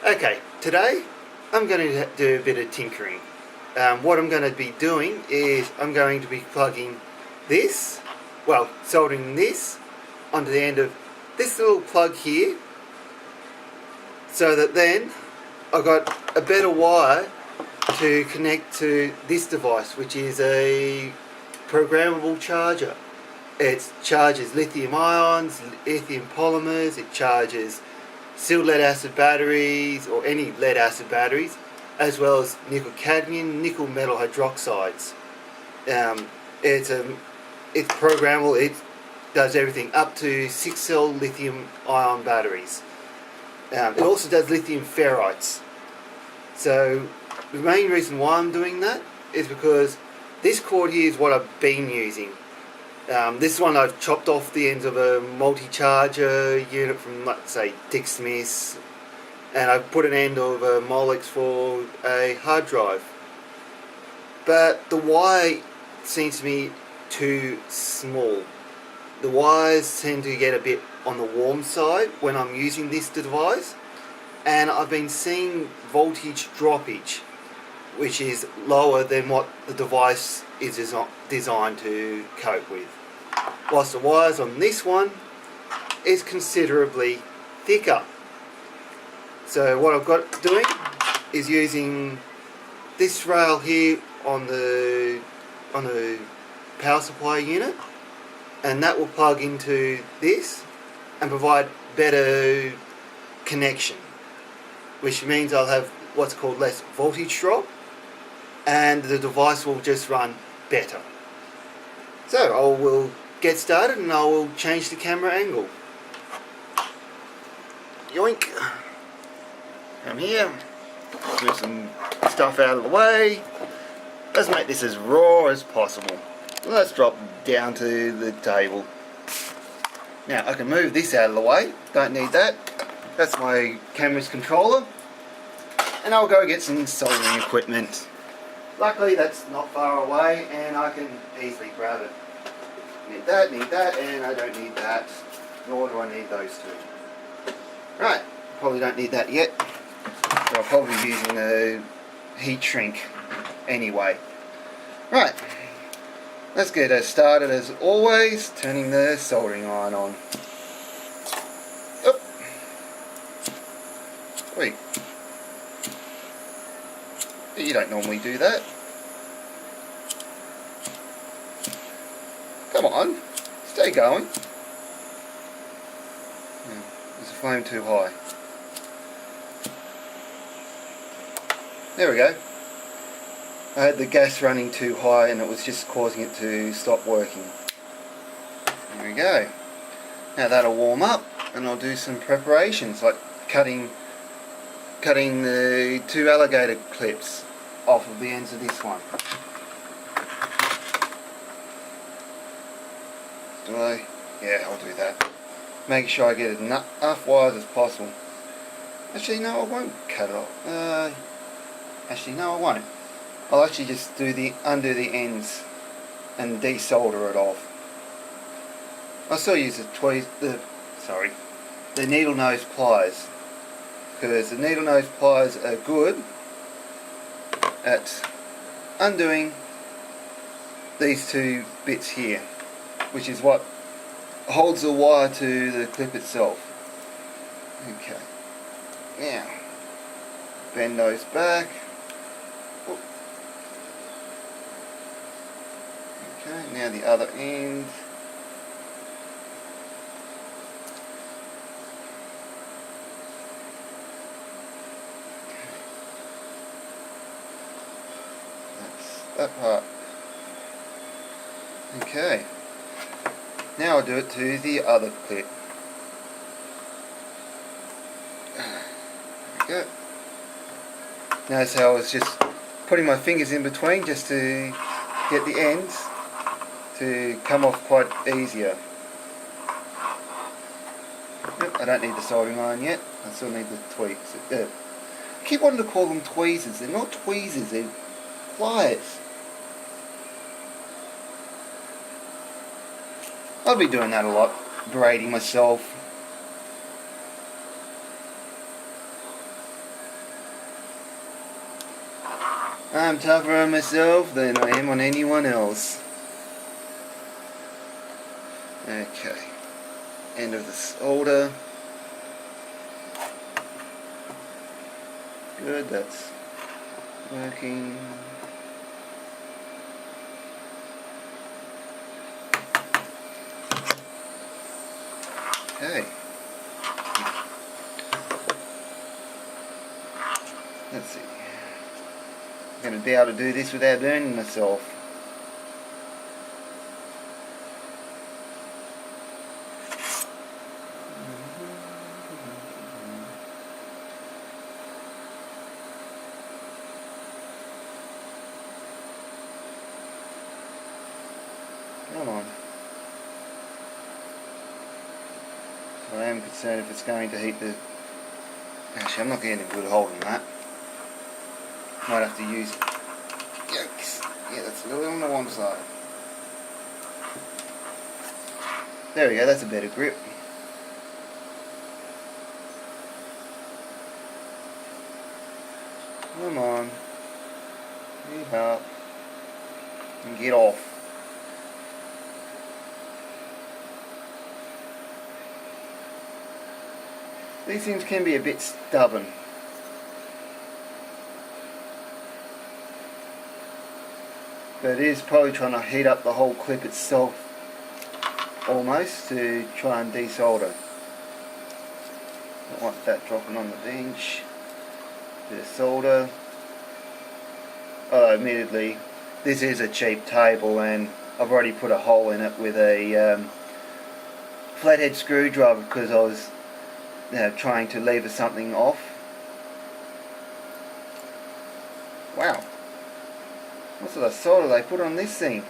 Okay, today I'm going to do a bit of tinkering. What I'm going to be doing is I'm going to be plugging this, well, soldering this onto the end of this little plug here, so that then I've got a better wire to connect to this device, which is a programmable charger. It charges lithium ions, lithium polymers, it charges sealed lead acid batteries or any lead acid batteries, as well as nickel cadmium, nickel metal hydroxides. It's programmable. It does everything up to 6-cell lithium ion batteries. It also does lithium ferrites. So the main reason why I'm doing that is because this cord here is what I've been using. This one I've chopped off the ends of a multi-charger unit from, let's say, Dick Smith's, and I've put an end of a Molex for a hard drive. But the wire seems to be too small. The wires tend to get a bit on the warm side when I'm using this device, and I've been seeing voltage droppage, which is lower than what the device is designed to cope with. Whilst the wires on this one is considerably thicker. So what I've got doing is using this rail here on the power supply unit, and that will plug into this and provide better connection, which means I'll have what's called less voltage drop, and the device will just run better. So I will get started and I will change the camera angle. Yoink! Come here, move some stuff out of the way. Let's make this as raw as possible. Let's drop down to the table. Now I can move this out of the way, don't need that. That's my camera's controller. And I'll go get some soldering equipment. Luckily that's not far away and I can easily grab it. Need that, and I don't need that, nor do I need those two. Right, probably don't need that yet, but I'll probably be using a heat shrink anyway. Right, let's get us started as always, turning the soldering iron on. Oh. Wait. You don't normally do that. Come on, stay going. Is the flame too high? There we go. I had the gas running too high and it was just causing it to stop working. There we go. Now that'll warm up and I'll do some preparations like cutting the two alligator clips off of the ends of this one. Do I? Yeah, I'll do that. Make sure I get enough wires as possible. Actually, no, I won't cut it off. Actually, no, I won't. I'll actually just undo the ends and desolder it off. I still use the needle nose pliers, because the needle nose pliers are good at undoing these two bits here, which is what holds the wire to the clip itself. Okay, now bend those back. Okay, now the other end. That's that part. Okay. Now I'll do it to the other clip. There we go. Notice how I was just putting my fingers in between just to get the ends to come off quite easier. Yep, I don't need the soldering iron yet. I still need the tweezers. I keep wanting to call them tweezers. They're not tweezers, they're pliers. I'll be doing that a lot, berating myself. I'm tougher on myself than I am on anyone else. Okay, end of the solder. Good, that's working. Okay. Let's see. I'm going to be able to do this without burning myself. Come on. So I am concerned if it's going to heat the... Actually, I'm not getting a good hold on that. Might have to use... Yikes. Yeah, that's a little on the one side. There we go, that's a better grip. Come on. Heat up. And get off. These things can be a bit stubborn. But it is probably trying to heat up the whole clip itself almost to try and desolder. Don't want that dropping on the bench. Bit of solder. Oh, admittedly, this is a cheap table and I've already put a hole in it with a flathead screwdriver because I was trying to lever something off. Wow. What sort of solder they put on this thing?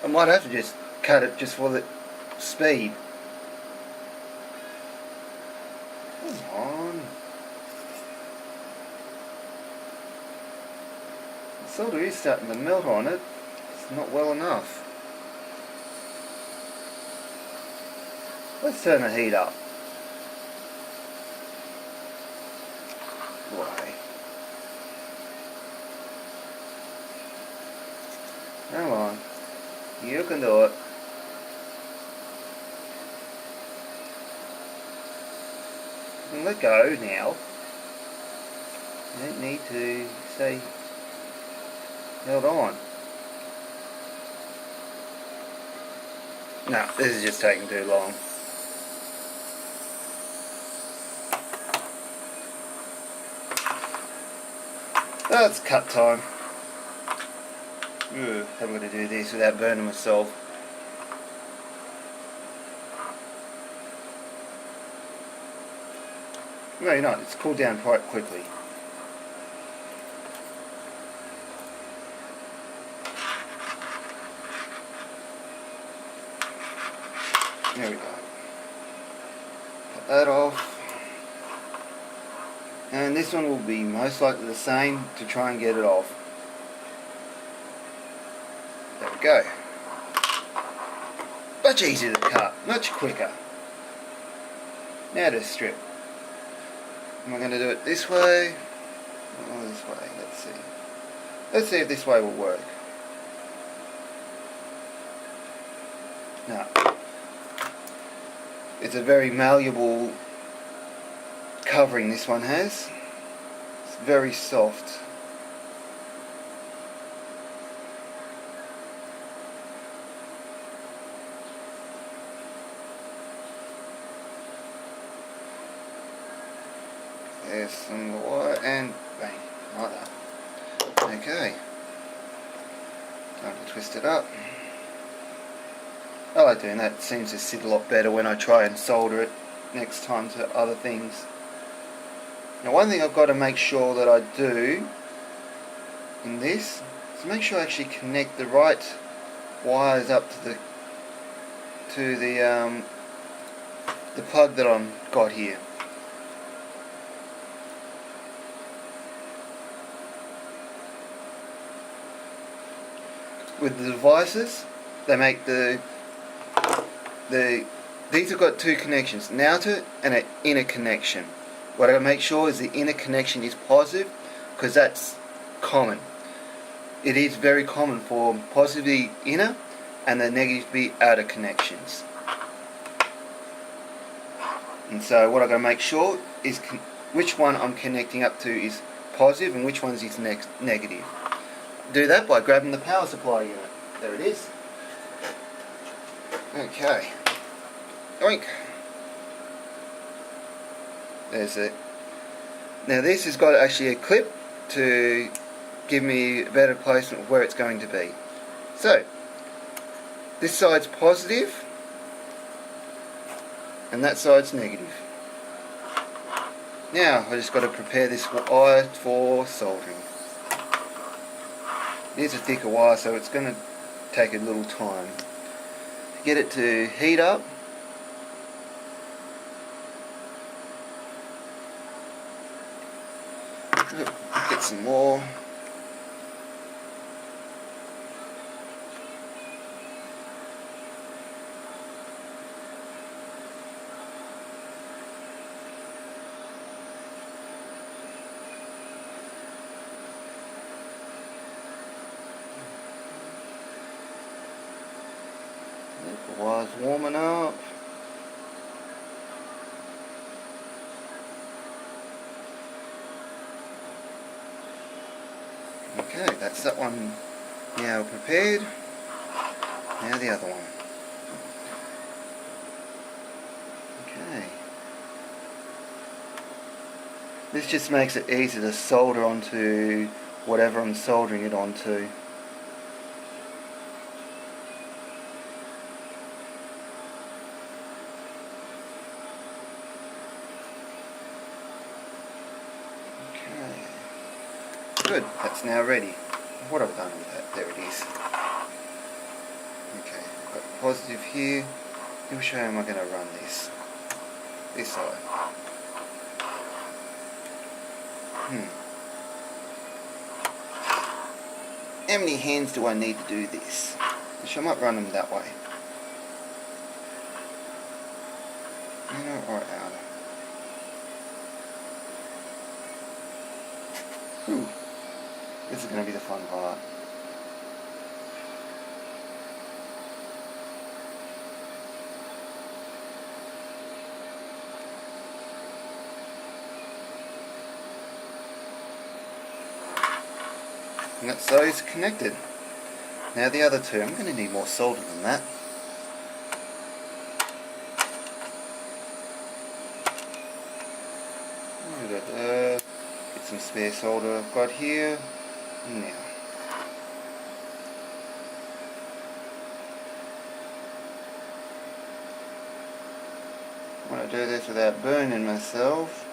I might have to just cut it just for the speed. Come on. The solder is starting to melt on it. It's not well enough. Let's turn the heat up. Why? Come on. You can do it. And let go now. You don't need to stay held on. No, this is just taking too long. Oh, it's cut time. How am I going to do this without burning myself? No, you're not. It's cooled down quite quickly. There we go. Cut that off. And this one will be most likely the same to try and get it off. There we go. Much easier to cut, much quicker. Now to strip. Am I going to do it this way or this way? Let's see. Let's see if this way will work. No. It's a very malleable covering this one has. It's very soft. There's some wire and bang, like that. Okay. Time to twist it up. I like doing that. It seems to sit a lot better when I try and solder it next time to other things. Now one thing I've got to make sure that I do in this is make sure I actually connect the right wires up to the plug that I've got here. With the devices, they make the these have got two connections, an outer and an inner connection. What I gotta make sure is the inner connection is positive, because that's common. It is very common for positive to be inner and the negative to be outer connections. And so what I gotta make sure is which one I'm connecting up to is positive and which one's is negative. Do that by grabbing the power supply unit. There it is. Okay. Oink. There's it. Now this has got actually a clip to give me a better placement of where it's going to be. So, this side's positive and that side's negative. Now I just got to prepare this wire for soldering. It is a thicker wire, so it's going to take a little time. Get it to heat up. Get some more. The wire's warming up. Okay, that's that one now prepared. Now the other one. Okay. This just makes it easy to solder onto whatever I'm soldering it onto. Good, that's now ready. What have I done with that? There it is. Okay, I've got positive here. Which way am I going to run this? This side. How many hands do I need to do this? Which I might run them that way. Inner or outer? Whew. This is going to be the fun part. And that's those connected. Now the other two, I'm going to need more solder than that. Get some spare solder I've got here. Now, I want to do this without burning myself.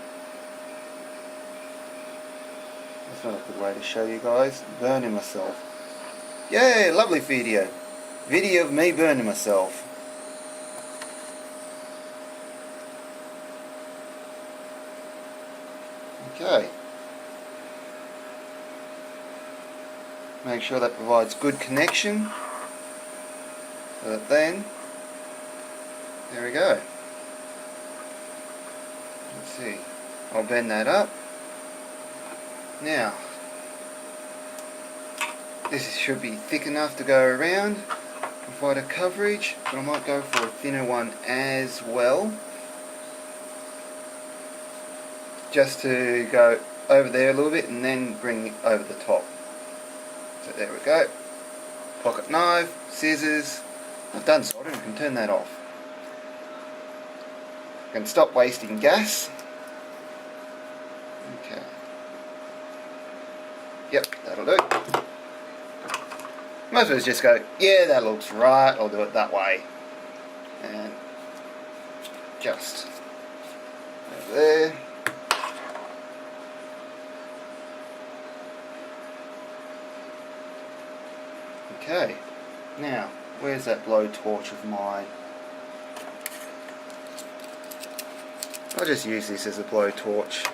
That's not a good way to show you guys. Burning myself. Yay, lovely video. Video of me burning myself. Okay. Make sure that provides good connection. So that then, there we go. Let's see. I'll bend that up. Now, this should be thick enough to go around, provide a coverage, but I might go for a thinner one as well. Just to go over there a little bit and then bring it over the top. So there we go. Pocket knife, scissors. I've done soldering, I can turn that off. I can stop wasting gas. Okay. Yep, that'll do. Most of us just go, yeah, that looks right, I'll do it that way. And just over there. Okay, now, where's that blowtorch of mine? I'll just use this as a blowtorch.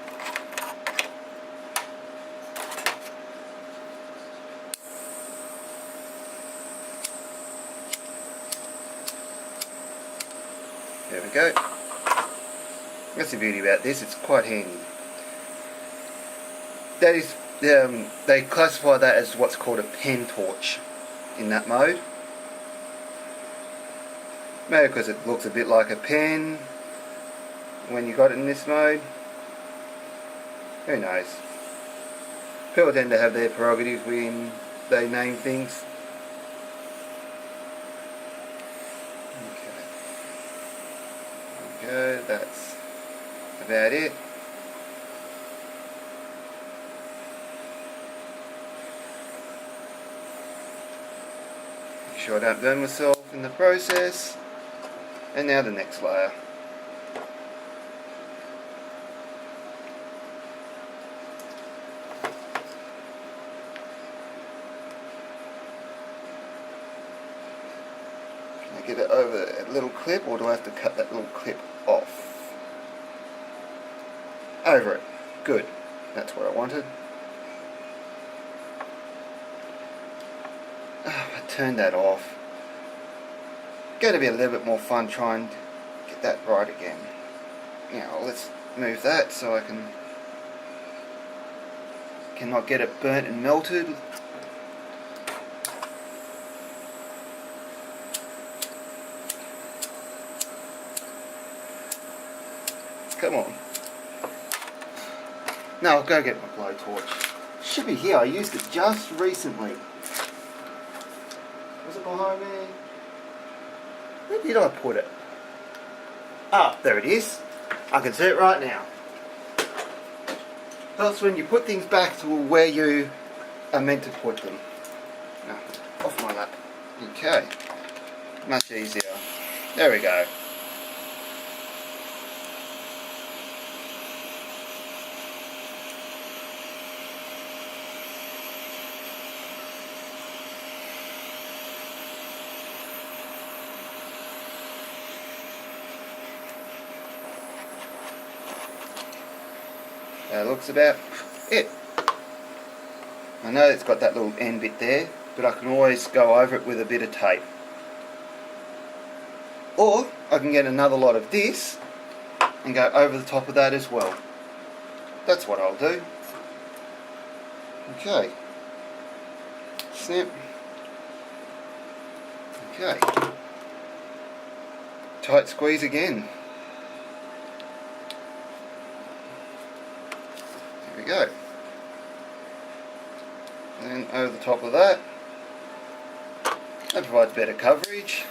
There we go. That's the beauty about this, it's quite handy. That is, they classify that as what's called a pen torch in that mode. Maybe because it looks a bit like a pen when you got it in this mode. Who knows? People tend to have their prerogative when they name things. Okay. There we go, that's about it. Make sure I don't burn myself in the process. And now the next layer. Can I get it over a little clip, or do I have to cut that little clip off? Over it. Good. That's what I wanted. Oh, I turned that off. Going to be a little bit more fun trying to get that right again. Now let's move that so I cannot get it burnt and melted. Come on. Now I'll go get my blowtorch. Should be here. I used it just recently. Was it behind me? Where did I put it? Ah, there it is. I can see it right now. That's when you put things back to where you are meant to put them. No, off my lap. Okay. Much easier. There we go. That looks about it. I know it's got that little end bit there, but I can always go over it with a bit of tape. Or I can get another lot of this and go over the top of that as well. That's what I'll do. Okay. Snip. Okay. Tight squeeze again. There we go. And then over the top of that, that provides better coverage.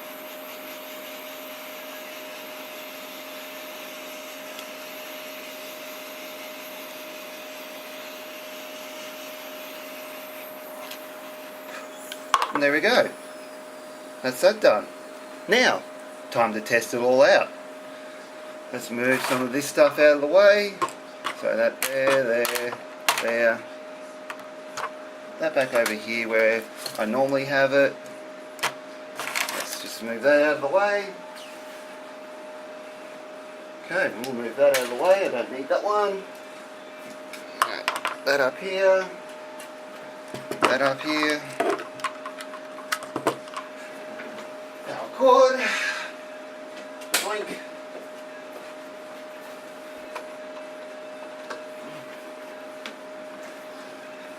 And there we go. That's that done. Now, time to test it all out. Let's move some of this stuff out of the way. So that there. That back over here where I normally have it. Let's just move that out of the way. Okay, we'll move that out of the way. I don't need that one. That up here. That up here. Now cord. Blink.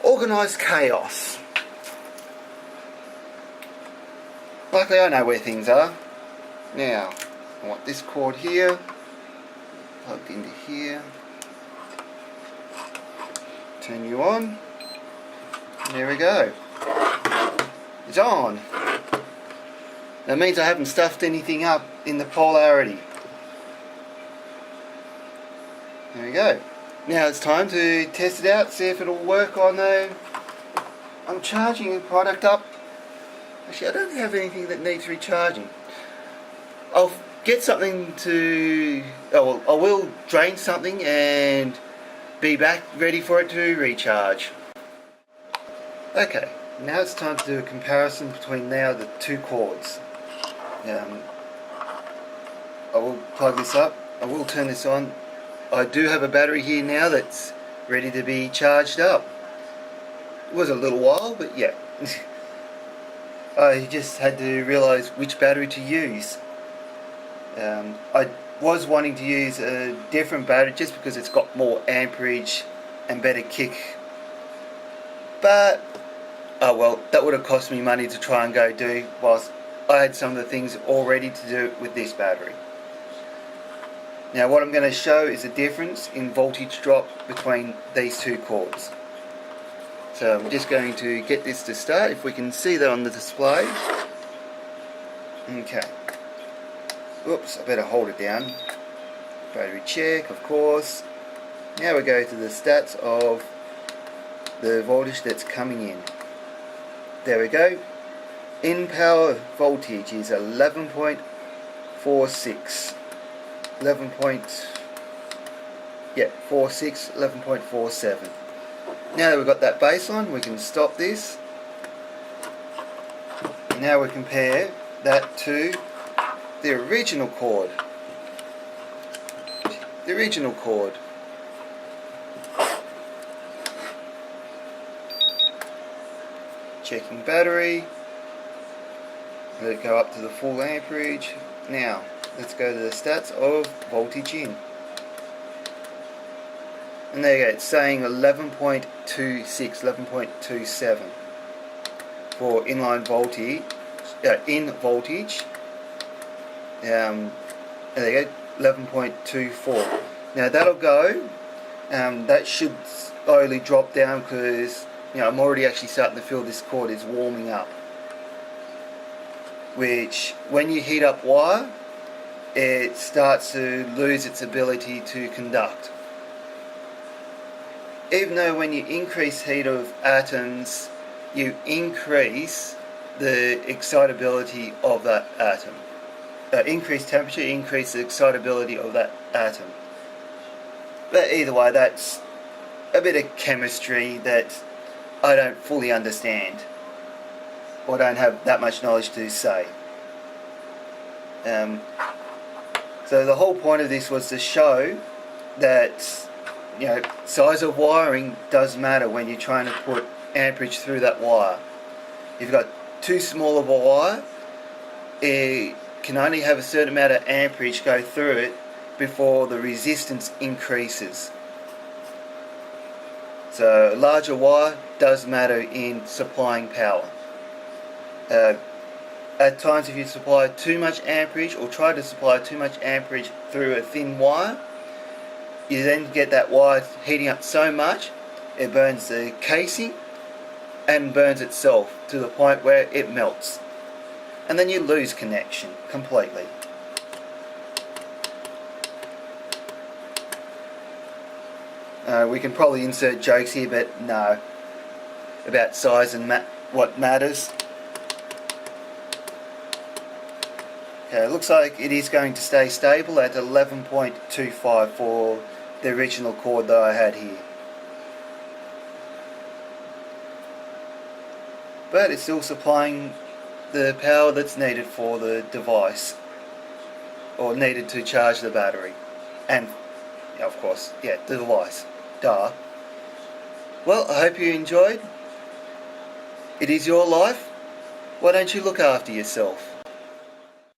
Organised chaos. Luckily I know where things are. Now, I want this cord here, plugged into here. Turn you on. And there we go. It's on. That means I haven't stuffed anything up in the polarity. There we go. Now it's time to test it out, see if it'll work on I'm charging the product up. Actually, I don't have anything that needs recharging. I'll get something to... Oh, well, I will drain something and be back ready for it to recharge. Okay, now it's time to do a comparison between now the two cords. I will plug this up. I will turn this on. I do have a battery here now that's ready to be charged up. It was a little while, but yeah. I just had to realise which battery to use. I was wanting to use a different battery just because it's got more amperage and better kick, but oh well, that would have cost me money to try and go do, whilst I had some of the things all ready to do with this battery. Now what I'm going to show is the difference in voltage drop between these two cords. So I'm just going to get this to start, if we can see that on the display. Okay. Oops, I better hold it down. Battery check, of course. Now we go to the stats of the voltage that's coming in. There we go. In power voltage is 11.46. 11.47. Now that we've got that baseline, we can stop this. Now we compare that to the original cord. The original cord. Checking battery. Let it go up to the full amperage. Now, let's go to the stats of voltage in. And there you go, it's saying 11.26, 11.27 for inline voltage, in voltage. There you go, 11.24. Now that'll go, that should slowly drop down because I'm already actually starting to feel this cord is warming up. Which, when you heat up wire, it starts to lose its ability to conduct. Even though when you increase heat of atoms, you increase the excitability of that atom. Increase temperature, increase the excitability of that atom. But either way, that's a bit of chemistry that I don't fully understand, or don't have that much knowledge to say. So the whole point of this was to show that size of wiring does matter when you're trying to put amperage through that wire. If you've got too small of a wire, it can only have a certain amount of amperage go through it before the resistance increases. So a larger wire does matter in supplying power. At times, if you supply too much amperage, or try to supply too much amperage through a thin wire, you then get that wire heating up so much it burns the casing and burns itself to the point where it melts, and then you lose connection completely. We can probably insert jokes here, but no, about size and what matters. Okay, it looks like it is going to stay stable at 11.25 for the original cord that I had here. But it's still supplying the power that's needed for the device, or needed to charge the battery. And, of course, the device. Duh. Well, I hope you enjoyed. It is your life. Why don't you look after yourself?